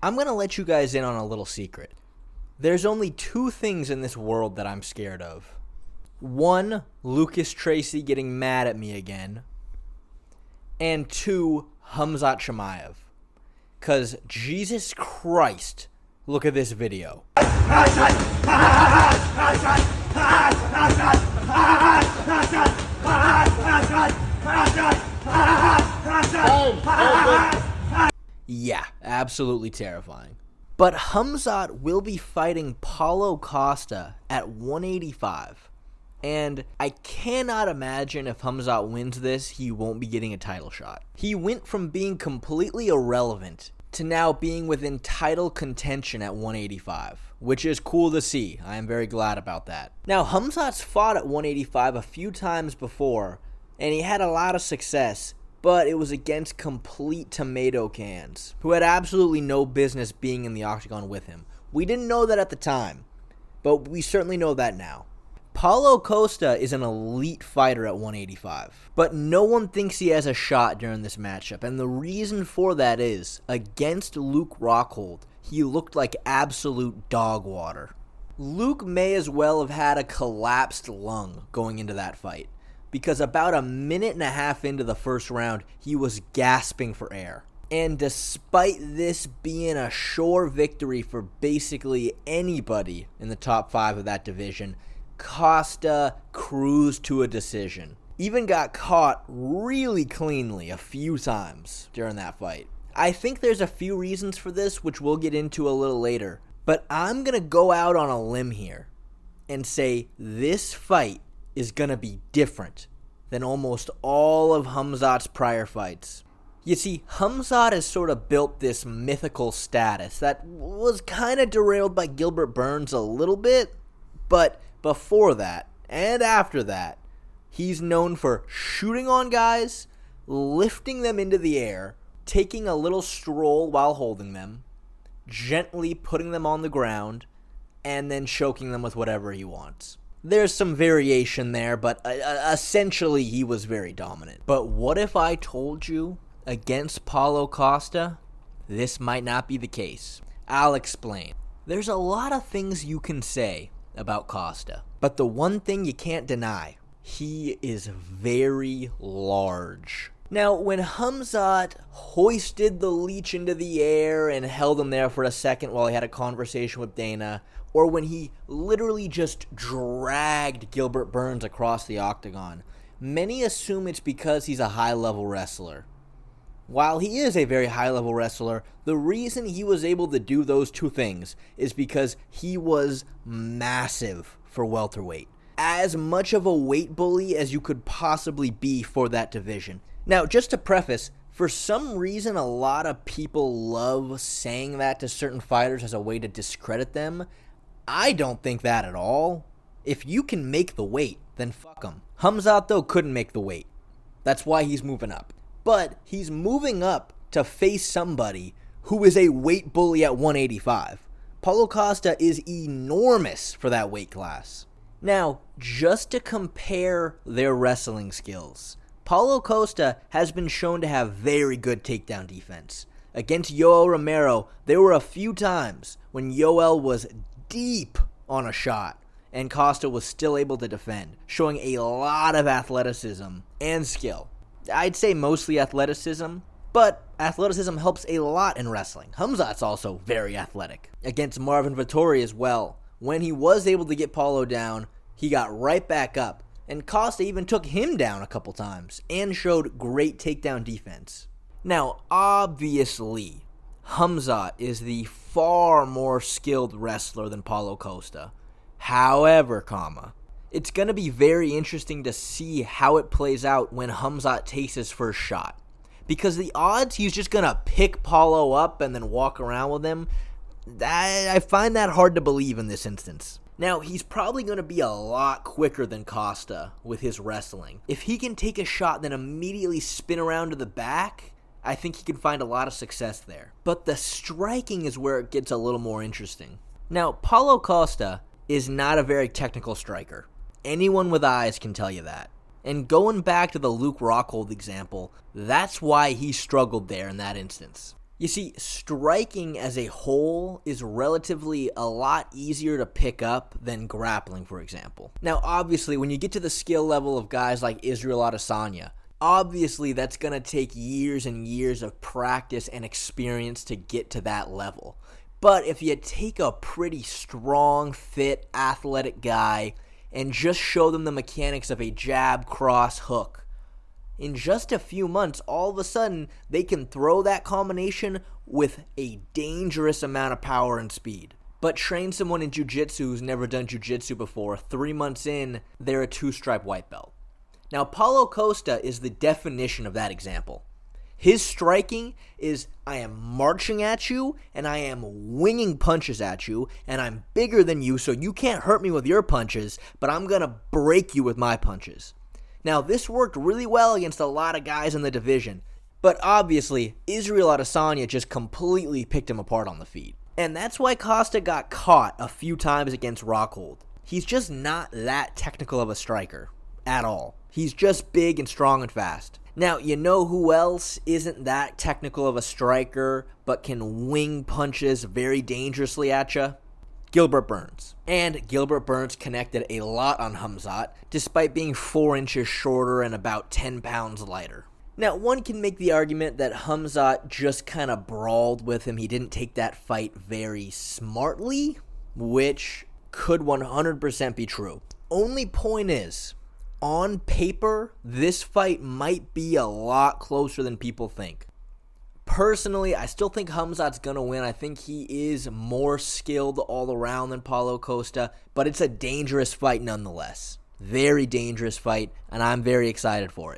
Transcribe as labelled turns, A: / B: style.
A: I'm going to let you guys in on a little secret. There's only two things in this world that I'm scared of. One, Lucas Tracy getting mad at me again. And two, Khamzat Chimaev. Because Jesus Christ, look at this video. Yeah, absolutely terrifying. But Khamzat will be fighting Paulo Costa at 185. And I cannot imagine if Khamzat wins this, he won't be getting a title shot. He went from being completely irrelevant to now being within title contention at 185, which is cool to see. I am very glad about that. Now, Khamzat's fought at 185 a few times before, and he had a lot of success, but it was against complete tomato cans, who had absolutely no business being in the octagon with him. We didn't know that at the time, but we certainly know that now. Paulo Costa is an elite fighter at 185, but no one thinks he has a shot during this matchup, and the reason for that is, against Luke Rockhold, he looked like absolute dog water. Luke may as well have had a collapsed lung going into that fight, because about a minute and a half into the first round, he was gasping for air. And despite this being a sure victory for basically anybody in the top 5 of that division, Costa cruised to a decision. Even got caught really cleanly a few times during that fight. I think there's a few reasons for this, which we'll get into a little later. But I'm going to go out on a limb here and say this fight is going to be different than almost all of Khamzat's prior fights. You see, Khamzat has sort of built this mythical status that was kind of derailed by Gilbert Burns a little bit, but before that, and after that, he's known for shooting on guys, lifting them into the air, taking a little stroll while holding them, gently putting them on the ground, and then choking them with whatever he wants. There's some variation there, but essentially he was very dominant. But what if I told you, against Paulo Costa, this might not be the case? I'll explain. There's a lot of things you can say about Costa, but the one thing you can't deny, he is very large. Now, when Khamzat hoisted the leech into the air and held him there for a second while he had a conversation with Dana, or when he literally just dragged Gilbert Burns across the octagon, many assume it's because he's a high-level wrestler. While he is a very high-level wrestler, the reason he was able to do those two things is because he was massive for welterweight. As much of a weight bully as you could possibly be for that division. Now, just to preface, for some reason a lot of people love saying that to certain fighters as a way to discredit them. I don't think that at all. If you can make the weight, then fuck them. Khamzat, though, couldn't make the weight. That's why he's moving up. But he's moving up to face somebody who is a weight bully at 185. Paulo Costa is enormous for that weight class. Now, just to compare their wrestling skills, Paulo Costa has been shown to have very good takedown defense. Against Yoel Romero, there were a few times when Yoel was deep on a shot, and Costa was still able to defend, showing a lot of athleticism and skill. I'd say mostly athleticism, but athleticism helps a lot in wrestling. Khamzat's also very athletic. Against Marvin Vettori as well. When he was able to get Paulo down, he got right back up, and Costa even took him down a couple times, and showed great takedown defense. Now, obviously, Khamzat is the far more skilled wrestler than Paulo Costa. However, it's going to be very interesting to see how it plays out when Khamzat takes his first shot. Because the odds he's just going to pick Paulo up and then walk around with him, I find that hard to believe in this instance. Now, he's probably going to be a lot quicker than Costa with his wrestling. If he can take a shot then immediately spin around to the back, I think he can find a lot of success there. But the striking is where it gets a little more interesting. Now, Paulo Costa is not a very technical striker. Anyone with eyes can tell you that. And going back to the Luke Rockhold example, that's why he struggled there in that instance. You see, striking as a whole is relatively a lot easier to pick up than grappling, for example. Now, obviously, when you get to the skill level of guys like Israel Adesanya, obviously that's going to take years and years of practice and experience to get to that level. But if you take a pretty strong, fit, athletic guy and just show them the mechanics of a jab, cross, hook, in just a few months, all of a sudden, they can throw that combination with a dangerous amount of power and speed. But train someone in jiu-jitsu who's never done jiu-jitsu before, 3 months in, they're a 2-stripe white belt. Now, Paulo Costa is the definition of that example. His striking is, I am marching at you, and I am winging punches at you, and I'm bigger than you, so you can't hurt me with your punches, but I'm going to break you with my punches. Now, this worked really well against a lot of guys in the division, but obviously, Israel Adesanya just completely picked him apart on the feet. And that's why Costa got caught a few times against Rockhold. He's just not that technical of a striker at all. He's just big and strong and fast. Now, you know who else isn't that technical of a striker but can wing punches very dangerously at you? Gilbert Burns. And Gilbert Burns connected a lot on Khamzat, despite being 4 inches shorter and about 10 pounds lighter. Now, one can make the argument that Khamzat just kind of brawled with him. He didn't take that fight very smartly, which could 100% be true. Only point is, on paper, this fight might be a lot closer than people think. Personally, I still think Khamzat's going to win. I think he is more skilled all around than Paulo Costa, but it's a dangerous fight nonetheless. Very dangerous fight, and I'm very excited for it.